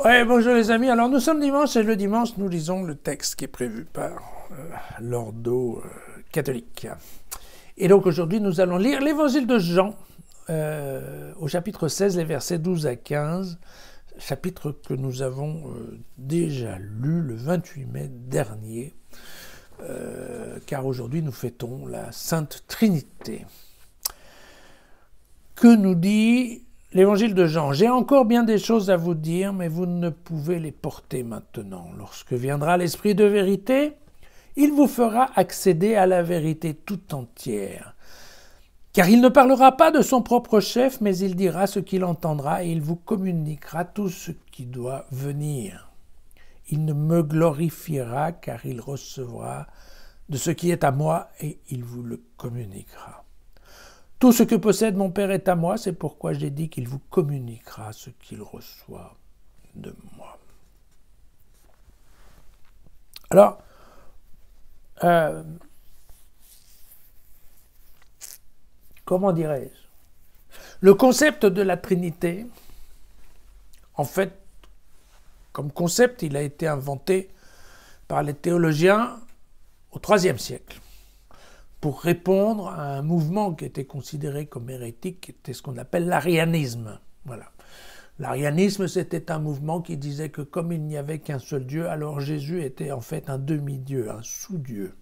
Ouais, bonjour les amis. Alors nous sommes dimanche et le dimanche nous lisons le texte qui est prévu par l'ordo catholique. Et donc aujourd'hui nous allons lire l'évangile de Jean au chapitre 16, les versets 12 à 15, chapitre que nous avons déjà lu le 28 mai dernier, car aujourd'hui nous fêtons la Sainte Trinité. Que nous dit l'évangile de Jean? J'ai encore bien des choses à vous dire, mais vous ne pouvez les porter maintenant. Lorsque viendra l'Esprit de vérité, il vous fera accéder à la vérité tout entière. Car il ne parlera pas de son propre chef, mais il dira ce qu'il entendra et il vous communiquera tout ce qui doit venir. Il ne me glorifiera car il recevra de ce qui est à moi et il vous le communiquera. Tout ce que possède mon Père est à moi, c'est pourquoi j'ai dit qu'il vous communiquera ce qu'il reçoit de moi. Alors, comment dirais-je? Le concept de la Trinité, en fait, comme concept, il a été inventé par les théologiens au IIIe siècle. Pour répondre à un mouvement qui était considéré comme hérétique, qui était ce qu'on appelle l'arianisme. Voilà. L'arianisme, c'était un mouvement qui disait que comme il n'y avait qu'un seul Dieu, alors Jésus était en fait un demi-dieu, un sous-dieu.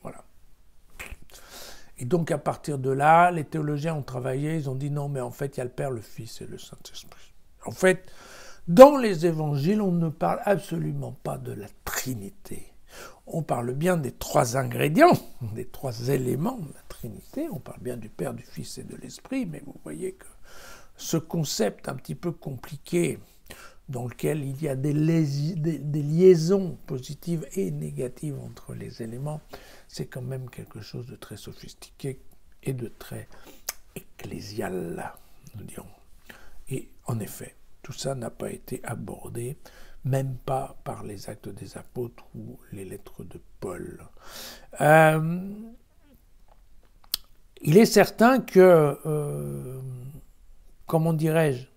Voilà. Et donc à partir de là, les théologiens ont travaillé, ils ont dit non, mais en fait, il y a le Père, le Fils et le Saint-Esprit. En fait, dans les évangiles, on ne parle absolument pas de la Trinité. On parle bien des trois ingrédients, des trois éléments de la Trinité. On parle bien du Père, du Fils et de l'Esprit, mais vous voyez que ce concept un petit peu compliqué, dans lequel il y a des liaisons positives et négatives entre les éléments, c'est quand même quelque chose de très sophistiqué et de très ecclésial, nous dirons. Et en effet, tout ça n'a pas été abordé, même pas par les Actes des Apôtres ou les lettres de Paul. Il est certain que, comment dirais-je,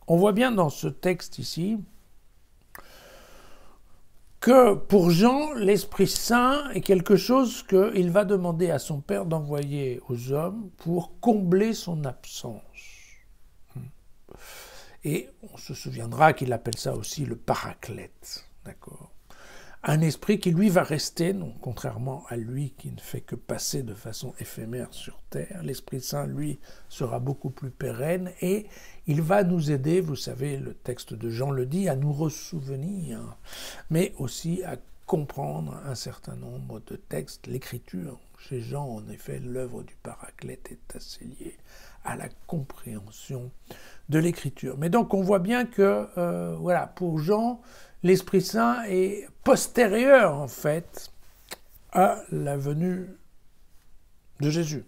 on voit bien dans ce texte ici que pour Jean, l'Esprit Saint est quelque chose qu'il va demander à son Père d'envoyer aux hommes pour combler son absence. Et on se souviendra qu'il appelle ça aussi le paraclète, d'accord ? Un esprit qui, lui, va rester, non, contrairement à lui qui ne fait que passer de façon éphémère sur terre. L'Esprit Saint, lui, sera beaucoup plus pérenne et il va nous aider, vous savez, le texte de Jean le dit, à nous ressouvenir, mais aussi à comprendre un certain nombre de textes, l'écriture. Chez Jean, en effet, l'œuvre du paraclète est assez liée à la compréhension de l'écriture. Mais donc on voit bien que, voilà, pour Jean, l'Esprit Saint est postérieur, en fait, à la venue de Jésus.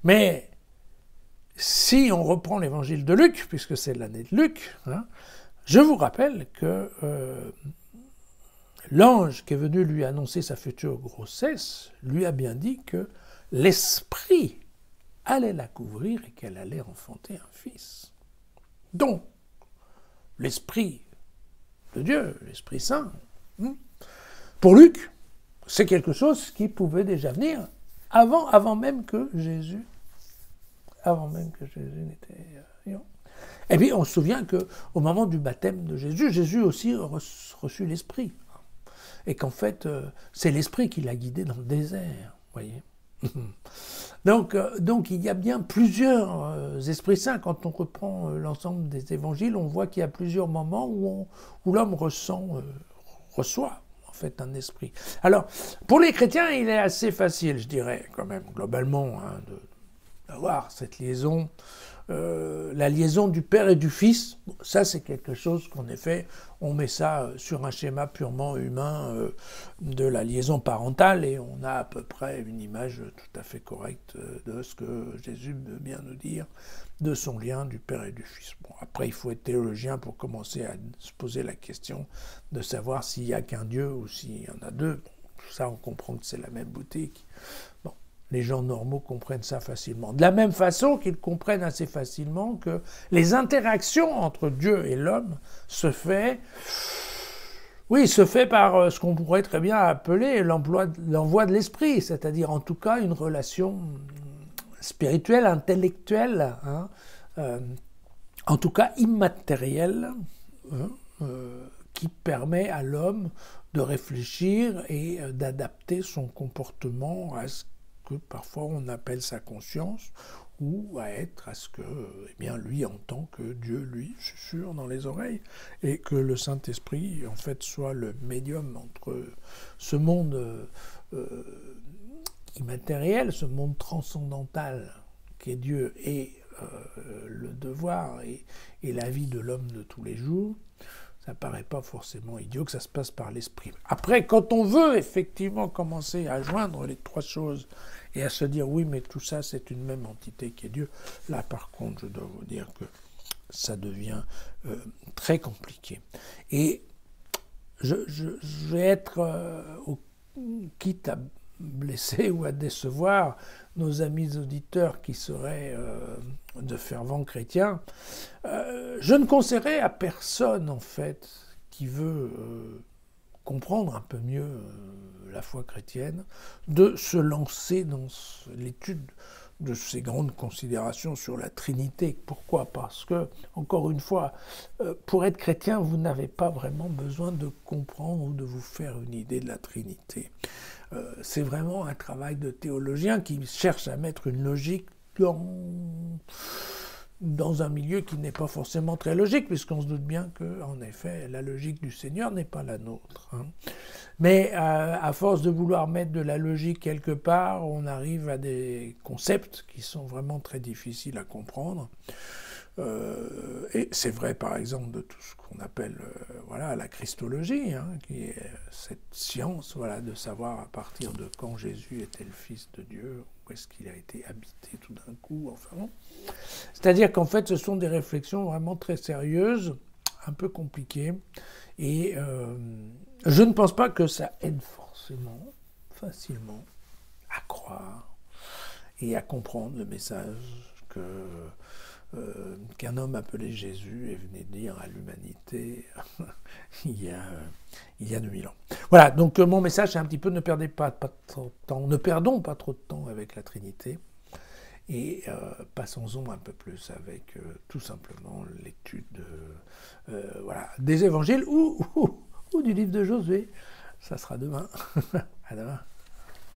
Mais si on reprend l'évangile de Luc, puisque c'est l'année de Luc, je vous rappelle que l'ange qui est venu lui annoncer sa future grossesse lui a bien dit que l'Esprit allait la couvrir et qu'elle allait enfanter un fils. Donc, l'Esprit de Dieu, l'Esprit Saint, pour Luc, c'est quelque chose qui pouvait déjà venir avant même que Jésus n'était vivant. Et puis on se souvient qu'au moment du baptême de Jésus, Jésus aussi reçut l'Esprit. Et qu'en fait, c'est l'Esprit qui l'a guidé dans le désert, voyez. Donc il y a bien plusieurs esprits saints. Quand on reprend l'ensemble des évangiles, on voit qu'il y a plusieurs moments où l'homme reçoit en fait un esprit. Alors, pour les chrétiens, il est assez facile, je dirais, quand même, globalement, d'avoir cette liaison, la liaison du Père et du Fils. Ça, c'est quelque chose qu'en effet, on met ça sur un schéma purement humain de la liaison parentale et on a à peu près une image tout à fait correcte de ce que Jésus veut bien nous dire de son lien du Père et du Fils. Bon, après, il faut être théologien pour commencer à se poser la question de savoir s'il n'y a qu'un Dieu ou s'il y en a deux. Bon, tout ça, on comprend que c'est la même boutique. Bon. les gens normaux comprennent ça facilement. De la même façon qu'ils comprennent assez facilement que les interactions entre Dieu et l'homme se fait par ce qu'on pourrait très bien appeler l'envoi de l'esprit, c'est-à-dire en tout cas une relation spirituelle, intellectuelle, hein, en tout cas immatérielle, hein, qui permet à l'homme de réfléchir et d'adapter son comportement à ce que parfois on appelle sa conscience, ou à ce que, eh bien, lui entend que Dieu lui susurre dans les oreilles, et que le Saint-Esprit, en fait, soit le médium entre ce monde immatériel, ce monde transcendantal qu'est Dieu, et le devoir et la vie de l'homme de tous les jours. Ça paraît pas forcément idiot que ça se passe par l'esprit. Après, quand on veut effectivement commencer à joindre les trois choses et à se dire oui, mais tout ça c'est une même entité qui est Dieu, là par contre je dois vous dire que ça devient très compliqué. Et je vais être quitte à blesser ou à décevoir nos amis auditeurs qui seraient de fervents chrétiens, je ne conseillerais à personne en fait qui veut comprendre un peu mieux la foi chrétienne de se lancer dans l'étude de ces grandes considérations sur la Trinité. Pourquoi ? Parce que, encore une fois, pour être chrétien, vous n'avez pas vraiment besoin de comprendre ou de vous faire une idée de la Trinité. C'est vraiment un travail de théologien qui cherche à mettre une logique dans un milieu qui n'est pas forcément très logique, puisqu'on se doute bien que, en effet, la logique du Seigneur n'est pas la nôtre. Hein. Mais à force de vouloir mettre de la logique quelque part, on arrive à des concepts qui sont vraiment très difficiles à comprendre. Et c'est vrai, par exemple, de tout ce qu'on appelle la christologie, hein, qui est cette science de savoir à partir de quand Jésus était le Fils de Dieu, où est-ce qu'il a été habité tout d'un coup, enfin bon. C'est-à-dire qu'en fait, ce sont des réflexions vraiment très sérieuses, un peu compliquées, et je ne pense pas que ça aide forcément, facilement, à croire et à comprendre le message qu'un homme appelé Jésus est venu dire à l'humanité il y a 2000 ans. Voilà, donc mon message c'est un petit peu ne perdons pas trop de temps avec la Trinité, et passons-en un peu plus avec tout simplement l'étude des évangiles ou du livre de Josué. Ça sera demain. À demain.